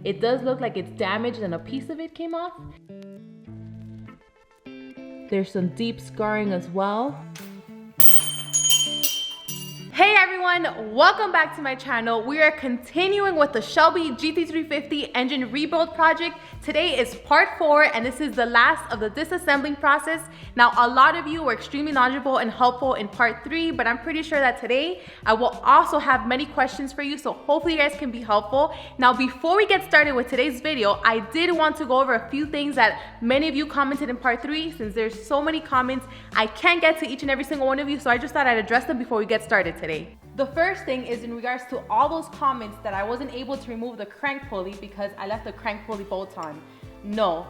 It does look like it's damaged and a piece of it came off. There's some deep scarring as well. Hey everyone, welcome back to my channel. We are continuing with the Shelby GT350 engine rebuild project. Today is part 4 and this is the last of the disassembling process. Now a lot of you were extremely knowledgeable and helpful in part 3, but I'm pretty sure that today I will also have many questions for you, so hopefully you guys can be helpful. Now before we get started with today's video, I did want to go over a few things that many of you commented in part 3. Since there's so many comments, I can't get to each and every single one of you, so I just thought I'd address them before we get started today. The first thing is in regards to all those comments that I wasn't able to remove the crank pulley because I left the crank pulley bolt on. No.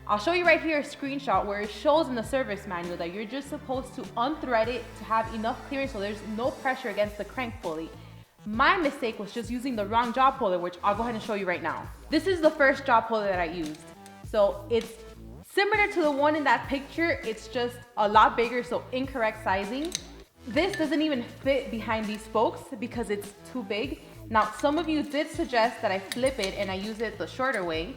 I'll show you right here a screenshot where it shows in the service manual that you're just supposed to unthread it to have enough clearance so there's no pressure against the crank pulley. My mistake was just using the wrong jaw puller, which I'll go ahead and show you right now. This is the first jaw puller that I used. So it's similar to the one in that picture, it's just a lot bigger, so incorrect sizing. This doesn't even fit behind these spokes because it's too big. Now, some of you did suggest that I flip it and I use it the shorter way.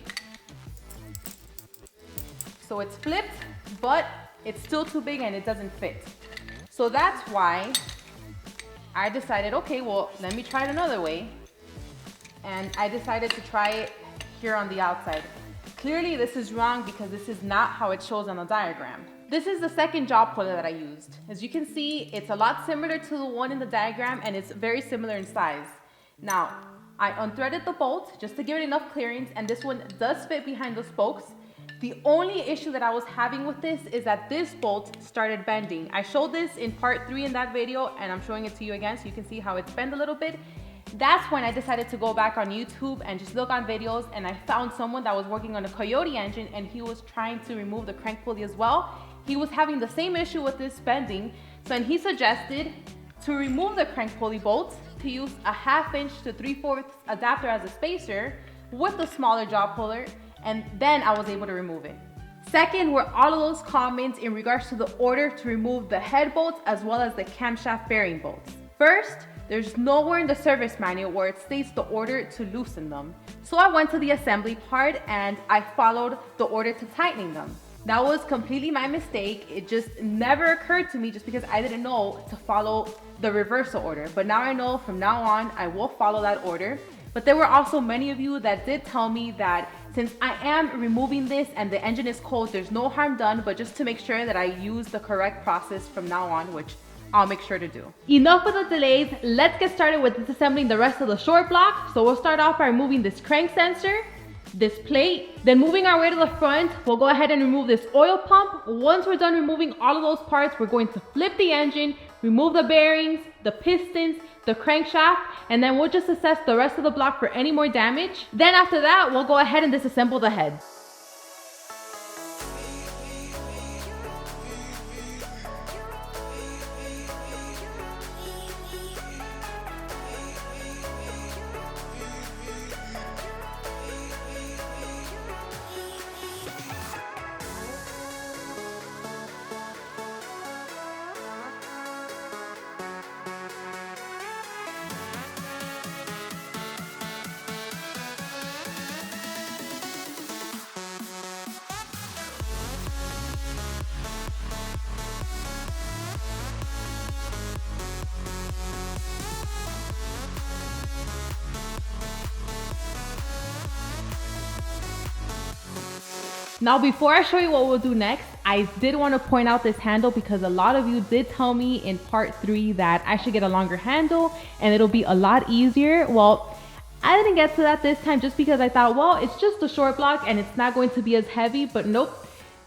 So it's flipped, but it's still too big and it doesn't fit. So that's why I decided, okay, well, let me try it another way. And I decided to try it here on the outside. Clearly this is wrong because this is not how it shows on the diagram. This is the second jaw puller that I used. As you can see, it's a lot similar to the one in the diagram and it's very similar in size. Now, I unthreaded the bolt just to give it enough clearance, and this one does fit behind the spokes. The only issue that I was having with this is that this bolt started bending. I showed this in part 3 in that video and I'm showing it to you again so you can see how it's bent a little bit. That's when I decided to go back on YouTube and just look on videos, and I found someone that was working on a Coyote engine and he was trying to remove the crank pulley as well. He was having the same issue with this bending, so and he suggested to remove the crank pulley bolts, to use a 1/2 inch to 3/4 adapter as a spacer with the smaller jaw puller, and then I was able to remove it. Second were all of those comments in regards to the order to remove the head bolts as well as the camshaft bearing bolts. First, there's nowhere in the service manual where it states the order to loosen them. So I went to the assembly part and I followed the order to tightening them. That was completely my mistake. It just never occurred to me just because I didn't know to follow the reversal order. But now I know from now on, I will follow that order. But there were also many of you that did tell me that since I am removing this and the engine is cold, there's no harm done, but just to make sure that I use the correct process from now on, which I'll make sure to do. Enough with the delays. Let's get started with disassembling the rest of the short block. So we'll start off by removing this crank sensor, this plate, then moving our way to the front, we'll go ahead and remove this oil pump. Once we're done removing all of those parts, we're going to flip the engine, remove the bearings, the pistons, the crankshaft, and then we'll just assess the rest of the block for any more damage. Then after that, we'll go ahead and disassemble the heads. Now before I show you what we'll do next, I did want to point out this handle because a lot of you did tell me in part 3 that I should get a longer handle and it'll be a lot easier. Well, I didn't get to that this time just because I thought, well, it's just a short block and it's not going to be as heavy, but nope.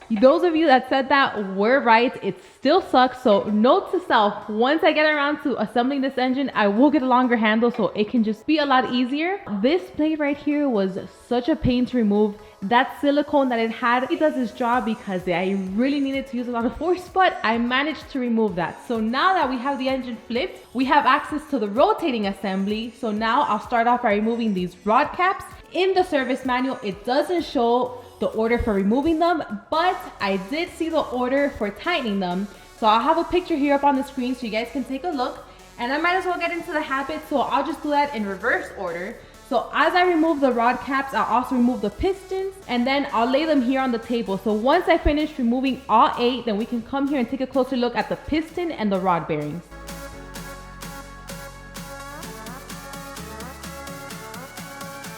Those of you that said that were right. It still sucks. So note to self, once I get around to assembling this engine, I will get a longer handle so it can just be a lot easier. This plate right here was such a pain to remove. That silicone that it had, it does its job because I really needed to use a lot of force, but I managed to remove that. So now that we have the engine flipped, we have access to the rotating assembly. So now I'll start off by removing these rod caps. In the service manual, it doesn't show the order for removing them, but I did see the order for tightening them. So I'll have a picture here up on the screen so you guys can take a look, and I might as well get into the habit, so I'll just do that in reverse order. So as I remove the rod caps, I'll also remove the pistons and then I'll lay them here on the table. So once I finish removing all 8, then we can come here and take a closer look at the piston and the rod bearings.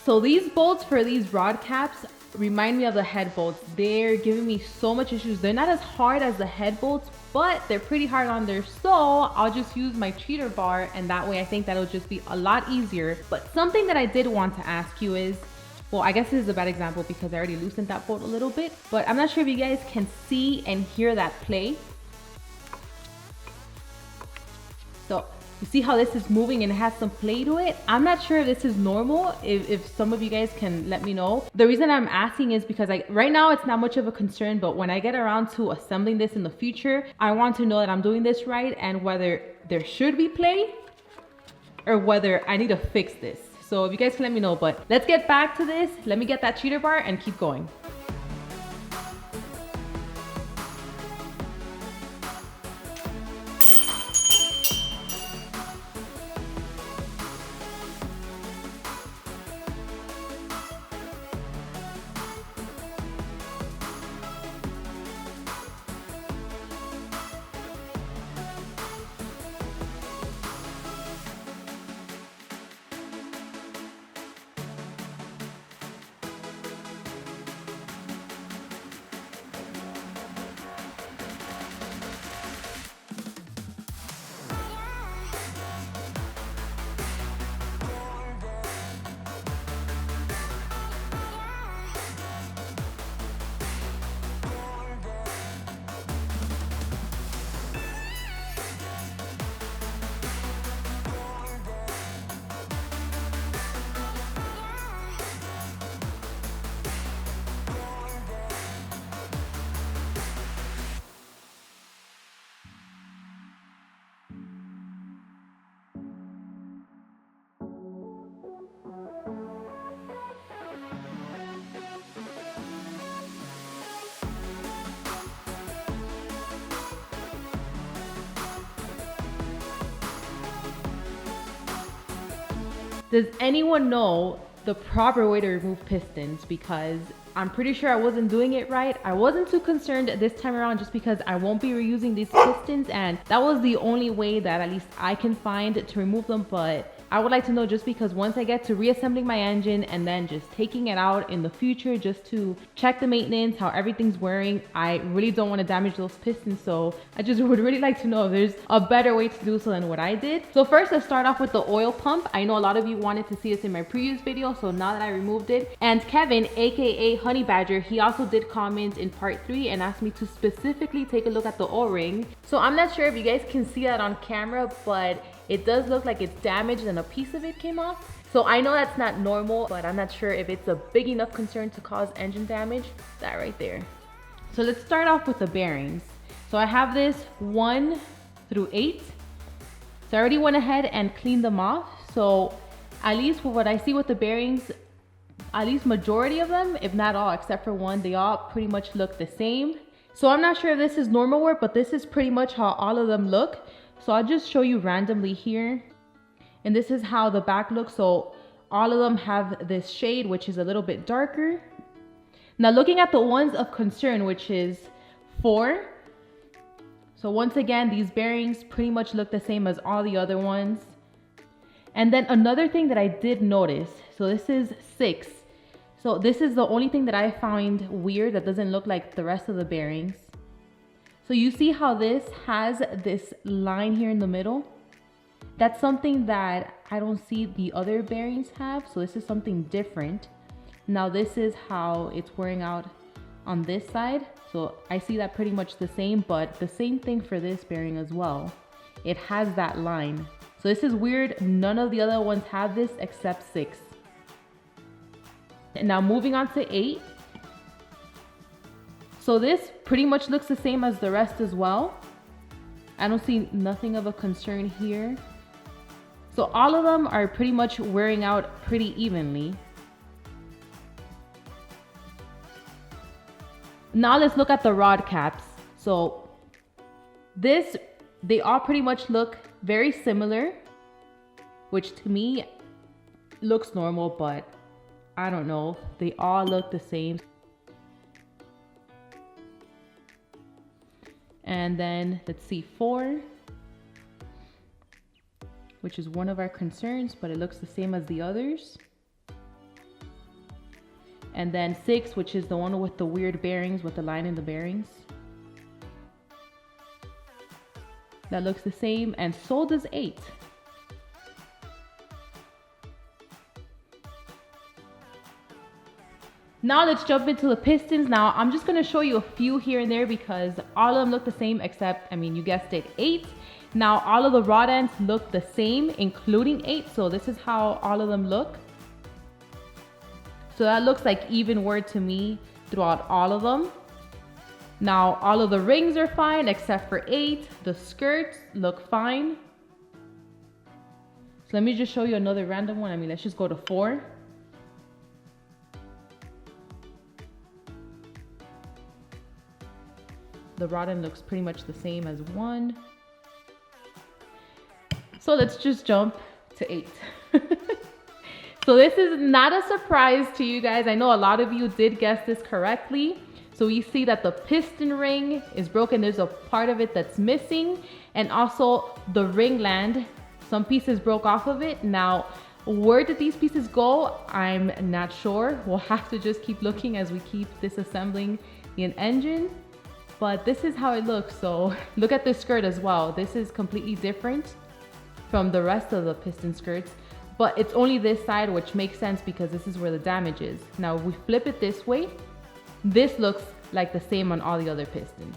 So these bolts for these rod caps remind me of the head bolts. They're giving me so much issues. They're not as hard as the head bolts, but they're pretty hard on there. So I'll just use my cheater bar and that way I think that'll just be a lot easier. But something that I did want to ask you is, well, I guess this is a bad example because I already loosened that bolt a little bit, but I'm not sure if you guys can see and hear that play. So you see how this is moving and it has some play to it? I'm not sure if this is normal, if some of you guys can let me know. The reason I'm asking is because right now it's not much of a concern, but when I get around to assembling this in the future, I want to know that I'm doing this right and whether there should be play or whether I need to fix this. So if you guys can let me know, but let's get back to this. Let me get that cheater bar and keep going. Does anyone know the proper way to remove pistons? Because I'm pretty sure I wasn't doing it right. I wasn't too concerned this time around just because I won't be reusing these pistons and that was the only way that at least I can find to remove them. But I would like to know, just because once I get to reassembling my engine and then just taking it out in the future just to check the maintenance, how everything's wearing, I really don't want to damage those pistons. So I just would really like to know if there's a better way to do so than what I did. So first, let's start off with the oil pump. I know a lot of you wanted to see this in my previous video, so now that I removed it, and Kevin, aka Honey Badger, he also did comment in part 3 and asked me to specifically take a look at the O-ring. So I'm not sure if you guys can see that on camera, but it does look like it's damaged and a piece of it came off. So I know that's not normal, but I'm not sure if it's a big enough concern to cause engine damage. That right there. So let's start off with the bearings. So I have this 1 through 8. So I already went ahead and cleaned them off. So at least for what I see with the bearings, at least majority of them, if not all, except for one, they all pretty much look the same. So I'm not sure if this is normal wear, but this is pretty much how all of them look. So I'll just show you randomly here. And this is how the back looks. So all of them have this shade, which is a little bit darker. Now looking at the ones of concern, which is 4. So once again, these bearings pretty much look the same as all the other ones. And then another thing that I did notice, so this is 6. So this is the only thing that I find weird that doesn't look like the rest of the bearings. So you see how this has this line here in the middle? That's something that I don't see the other bearings have. So this is something different. Now this is how it's wearing out on this side. So I see that pretty much the same, but the same thing for this bearing as well. It has that line. So this is weird. None of the other ones have this except 6. And now moving on to 8. So this pretty much looks the same as the rest as well. I don't see nothing of a concern here. So all of them are pretty much wearing out pretty evenly. Now let's look at the rod caps. So they all pretty much look very similar, which to me, looks normal, but I don't know. They all look the same. And then let's see, 4, which is one of our concerns, but it looks the same as the others. And then 6, which is the one with the weird bearings, with the line in the bearings. That looks the same, and so does 8. Now let's jump into the pistons. Now I'm just gonna show you a few here and there because all of them look the same except, I mean, you guessed it, 8. Now all of the rod ends look the same, including 8. So this is how all of them look. So that looks like even word to me throughout all of them. Now all of the rings are fine except for 8. The skirts look fine. So let me just show you another random one. I mean, let's just go to 4. The rod end looks pretty much the same as 1. So let's just jump to 8. So this is not a surprise to you guys. I know a lot of you did guess this correctly. So we see that the piston ring is broken. There's a part of it that's missing. And also the ring land, some pieces broke off of it. Now, where did these pieces go? I'm not sure. We'll have to just keep looking as we keep disassembling the engine. But this is how it looks. So look at this skirt as well. This is completely different from the rest of the piston skirts, but it's only this side, which makes sense because this is where the damage is. Now if we flip it this way, this looks like the same on all the other pistons.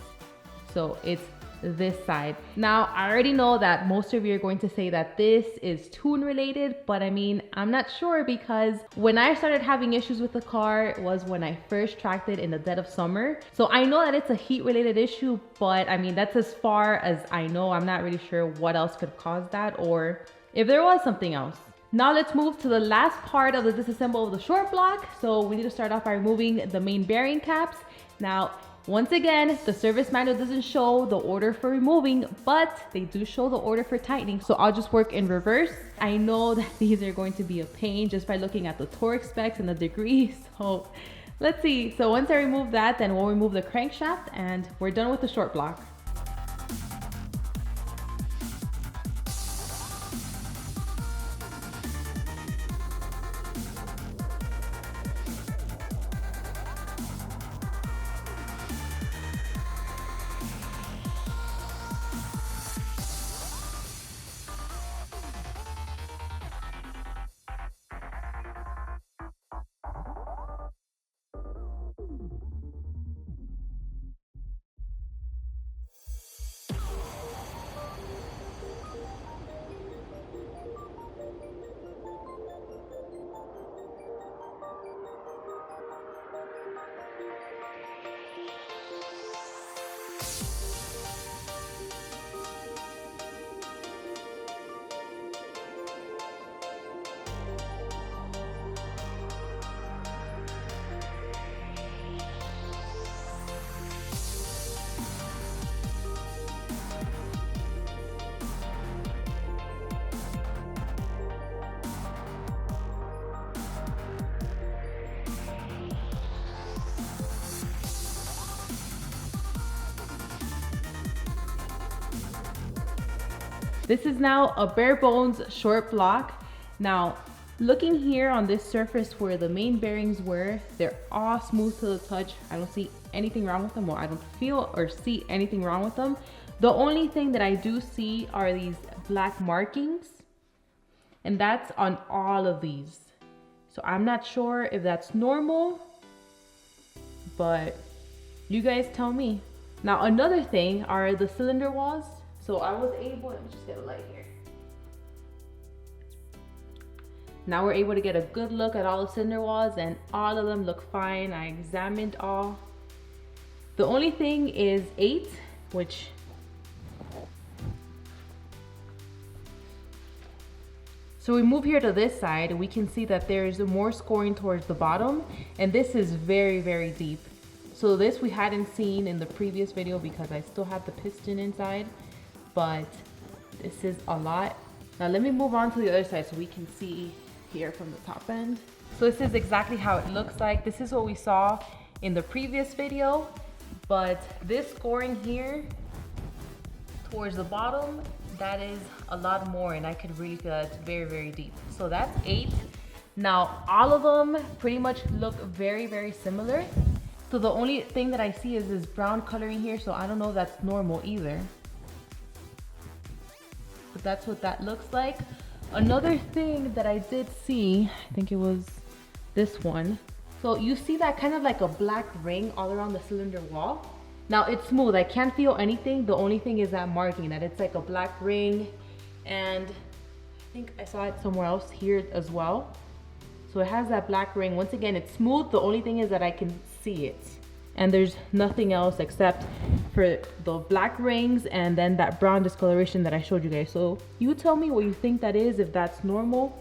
So it's this side. Now I already know that most of you are going to say that this is tune related, but I mean, I'm not sure because when I started having issues with the car was when I first tracked it in the dead of summer. So I know that it's a heat related issue, but I mean, that's as far as I know. I'm not really sure what else could cause that or if there was something else. Now let's move to the last part of the disassemble of the short block. So we need to start off by removing the main bearing caps. Now, once again, the service manual doesn't show the order for removing, but they do show the order for tightening. So I'll just work in reverse. I know that these are going to be a pain just by looking at the torque specs and the degrees. So let's see. So once I remove that, then we'll remove the crankshaft and we're done with the short block. This is now a bare bones short block. Now, looking here on this surface where the main bearings were, they're all smooth to the touch. I don't see anything wrong with them, or I don't feel or see anything wrong with them. The only thing that I do see are these black markings, and that's on all of these. So I'm not sure if that's normal, but you guys tell me. Now, another thing are the cylinder walls. So I was able, let me just get a light here. Now we're able to get a good look at all the cylinder walls and all of them look fine. I examined all. The only thing is 8, which so we move here to this side, we can see that there's more scoring towards the bottom, and this is very, very deep. So this we hadn't seen in the previous video because I still have the piston inside, but this is a lot. Now let me move on to the other side so we can see here from the top end. So this is exactly how it looks like. This is what we saw in the previous video, but this scoring here towards the bottom, that is a lot more, and I could really feel that it's very, very deep. So that's 8. Now, all of them pretty much look very, very similar. So the only thing that I see is this brown coloring here, so I don't know if that's normal either. But that's what that looks like. Another thing that I did see, I think it was this one. So you see that kind of like a black ring all around the cylinder wall. Now it's smooth, I can't feel anything. The only thing is that marking, that it's like a black ring. And I think I saw it somewhere else here as well. So it has that black ring. Once again, it's smooth. The only thing is that I can see it. And there's nothing else except for the black rings and then that brown discoloration that I showed you guys. So you tell me what you think that is, if that's normal,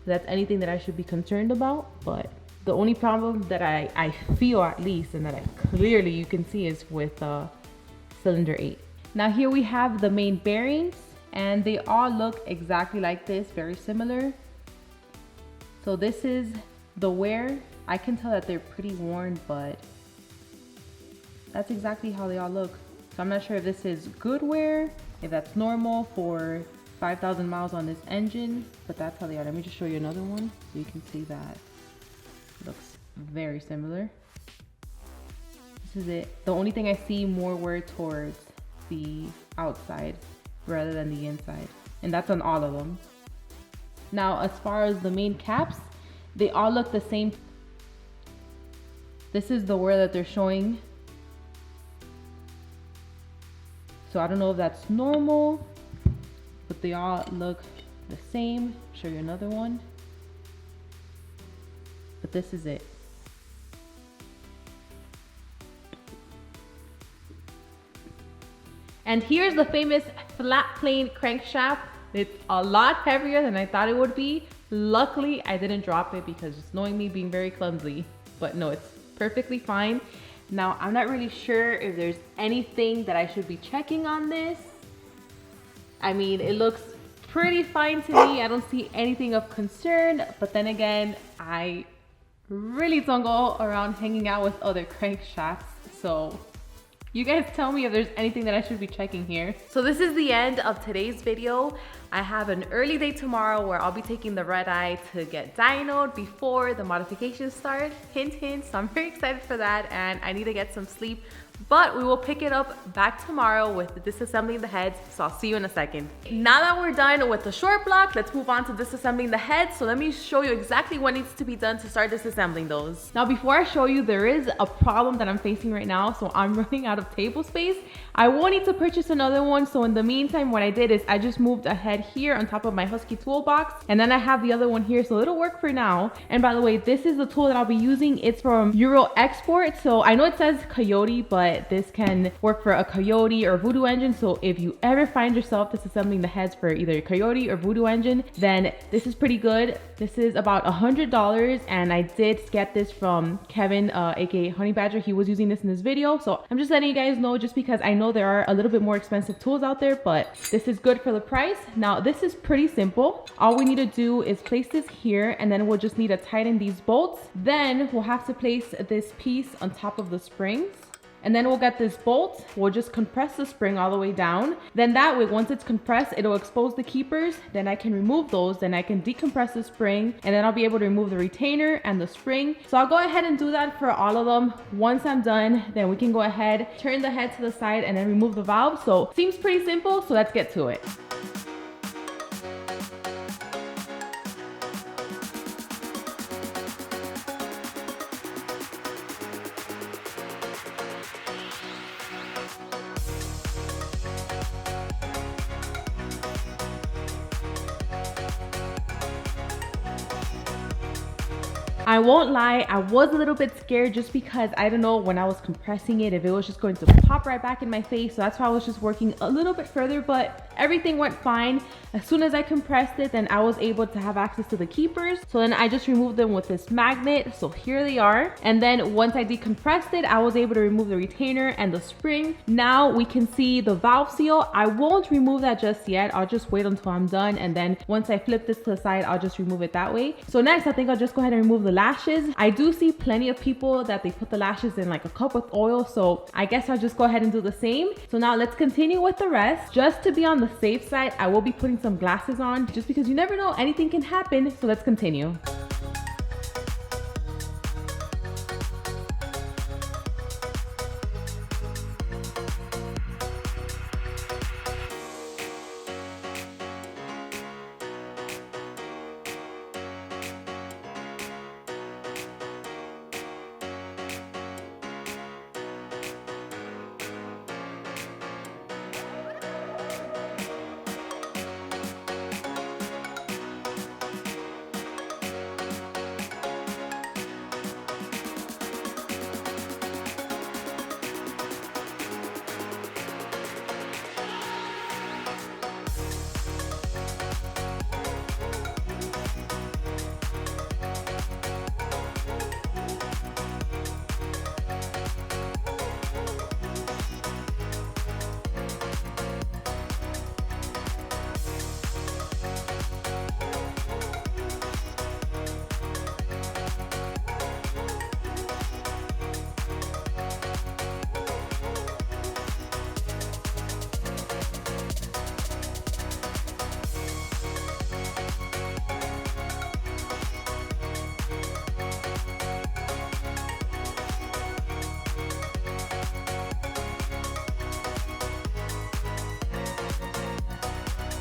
if that's anything that I should be concerned about. But the only problem that I feel, at least, and that I clearly you can see, is with cylinder 8. Now here we have the main bearings, and they all look exactly like this, very similar. So this is the wear. I can tell that they're pretty worn, but that's exactly how they all look. So I'm not sure if this is good wear, if that's normal for 5,000 miles on this engine, but that's how they are. Let me just show you another one so you can see that it looks very similar. This is it. The only thing I see more wear towards the outside rather than the inside, and that's on all of them. Now, as far as the main caps, they all look the same. This is the wear that they're showing. So I don't know if that's normal, but they all look the same. Show you another one. But this is it. And here's the famous flat plane crankshaft. It's a lot heavier than I thought it would be. Luckily, I didn't drop it because just knowing me being very clumsy, but no, it's perfectly fine. Now, I'm not really sure if there's anything that I should be checking on this. I mean, it looks pretty fine to me. I don't see anything of concern, but then again, I really don't go around hanging out with other crankshafts, so you guys tell me if there's anything that I should be checking here. So this is the end of today's video. I have an early day tomorrow where I'll be taking the red eye to get dynoed before the modifications start. Hint, hint. So I'm very excited for that, and I need to get some sleep. But we will pick it up back tomorrow with disassembling the heads, so I'll see you in a second. Now that we're done with the short block, let's move on to disassembling the heads. So let me show you exactly what needs to be done to start disassembling those. Now, before I show you, there is a problem that I'm facing right now, so I'm running out of table space. I will need to purchase another one, so in the meantime, what I did is I just moved a head here on top of my Husky toolbox, and then I have the other one here, so it'll work for now. And by the way, this is the tool that I'll be using. It's from Euro Export, so I know it says Coyote, but this can work for a Coyote or Voodoo engine. So if you ever find yourself disassembling the heads for either a Coyote or Voodoo engine, then this is pretty good. This is about $100, and I did get this from Kevin, aka Honey Badger. He was using this in this video, so I'm just letting you guys know, just because I know there are a little bit more expensive tools out there, but this is good for the price. Now, this is pretty simple. All we need to do is place this here, and then we'll just need to tighten these bolts. Then we'll have to place this piece on top of the springs. And then we'll get this bolt. We'll just compress the spring all the way down. Then that way, once it's compressed, it'll expose the keepers. Then I can remove those. Then I can decompress the spring, and then I'll be able to remove the retainer and the spring. So I'll go ahead and do that for all of them. Once I'm done, then we can go ahead, turn the head to the side, and then remove the valve. So seems pretty simple. So let's get to it. I won't lie, I was a little bit scared just because I don't know when I was compressing it if it was just going to pop right back in my face. So that's why I was just working a little bit further, but everything went fine. As soon as I compressed it, then I was able to have access to the keepers. So then I just removed them with this magnet. So here they are. And then once I decompressed it, I was able to remove the retainer and the spring. Now we can see the valve seal. I won't remove that just yet. I'll just wait until I'm done. And then once I flip this to the side, I'll just remove it that way. So next, I think I'll just go ahead and remove the lashes. I do see plenty of people that they put the lashes in like a cup with oil. So I guess I'll just go ahead and do the same. So now let's continue with the rest. Just to be on the safe side, I will be putting some glasses on just because you never know, anything can happen. So let's continue.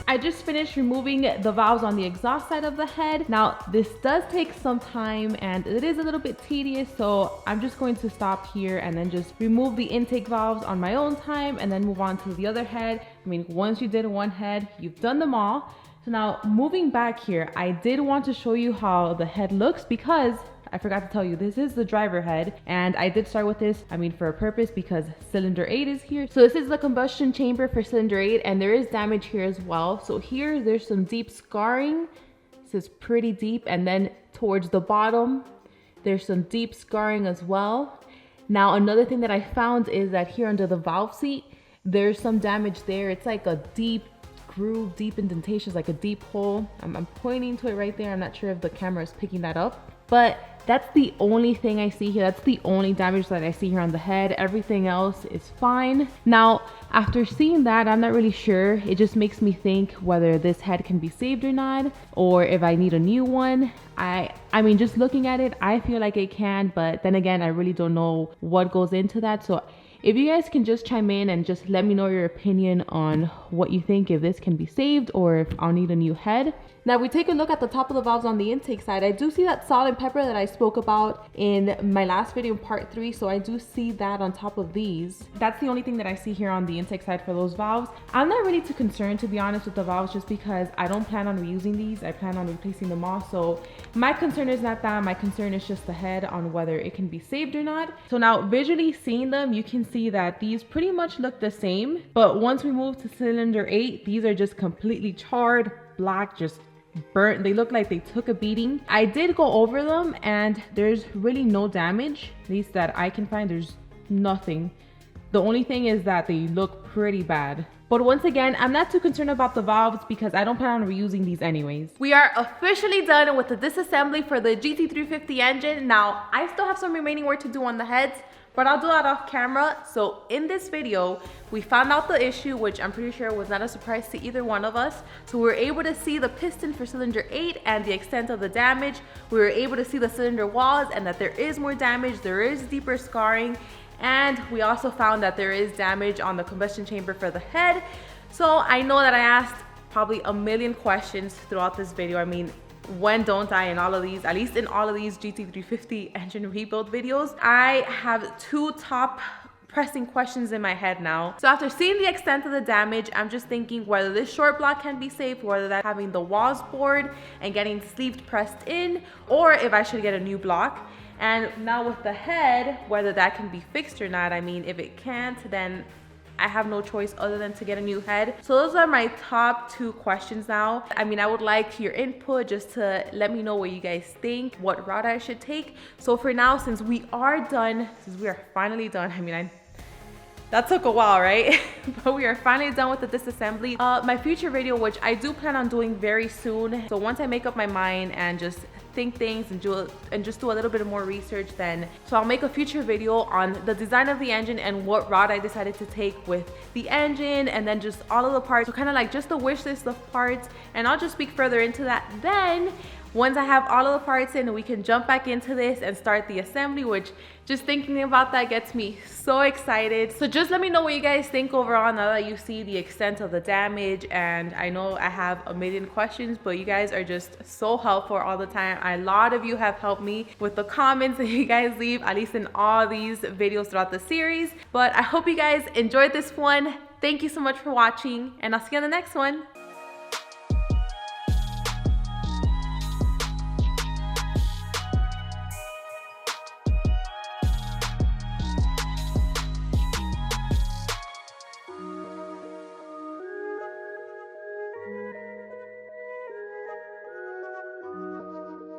I just finished removing the valves on the exhaust side of the head. Now, this does take some time and it is a little bit tedious, so I'm just going to stop here and then just remove the intake valves on my own time and then move on to the other head. I mean, once you did one head, you've done them all. So now moving back here, I did want to show you how the head looks because I forgot to tell you, this is the driver head, and I did start with this, for a purpose, because cylinder 8 is here. So this is the combustion chamber for cylinder 8, and there is damage here as well. So here, there's some deep scarring. This is pretty deep, and then towards the bottom, there's some deep scarring as well. Now, another thing that I found is that here under the valve seat, there's some damage there. It's like a deep groove, deep indentation, like a deep hole. I'm pointing to it right there. I'm not sure if the camera is picking that up, but that's the only thing I see here. That's the only damage that I see here on the head. Everything else is fine. Now, after seeing that, I'm not really sure. It just makes me think whether this head can be saved or not, or if I need a new one. I mean, just looking at it, I feel like it can, but then again, I really don't know what goes into that. So if you guys can just chime in and just let me know your opinion on what you think, if this can be saved or if I'll need a new head. Now, we take a look at the top of the valves on the intake side. I do see that salt and pepper that I spoke about in my last video in part 3. So I do see that on top of these. That's the only thing that I see here on the intake side for those valves. I'm not really too concerned, to be honest, with the valves, just because I don't plan on reusing these. I plan on replacing them all. So my concern is not that. My concern is just the head, on whether it can be saved or not. So now, visually seeing them, you can see that these pretty much look the same. But once we move to cylinder 8, these are just completely charred, black, just burnt. They look like they took a beating. I did go over them and there's really no damage, at least that I can find. There's nothing. The only thing is that they look pretty bad. But once again, I'm not too concerned about the valves because I don't plan on reusing these anyways. We are officially done with the disassembly for the GT350 engine. Now, I still have some remaining work to do on the heads, but I'll do that off camera. So in this video, we found out the issue, which I'm pretty sure was not a surprise to either one of us. So we were able to see the piston for cylinder 8 and the extent of the damage. We were able to see the cylinder walls and that there is more damage, there is deeper scarring, and we also found that there is damage on the combustion chamber for the head. So I know that I asked probably a million questions throughout this video. I mean, when don't I in all of these, at least in all of these GT350 engine rebuild videos? I have two top pressing questions in my head now. So after seeing the extent of the damage, I'm just thinking whether this short block can be saved, whether that's having the walls bored and getting sleeved pressed in, or if I should get a new block. And now with the head, whether that can be fixed or not, I mean, if it can't, then I have no choice other than to get a new head. So those are my top 2 questions now. I mean, I would like your input just to let me know what you guys think, what route I should take. So for now, since we are finally done, I mean, that took a while, right? But we are finally done with the disassembly. My future video, which I do plan on doing very soon. So once I make up my mind and just think things and just do a little bit more research, then so I'll make a future video on the design of the engine and what route I decided to take with the engine, and then just all of the parts. So kind of like just the wish list of parts, and I'll just speak further into that then. Once I have all of the parts in, we can jump back into this and start the assembly, which just thinking about that gets me so excited. So just let me know what you guys think overall now that you see the extent of the damage. And I know I have a million questions, but you guys are just so helpful all the time. A lot of you have helped me with the comments that you guys leave, at least in all these videos throughout the series. But I hope you guys enjoyed this one. Thank you so much for watching, and I'll see you on the next one.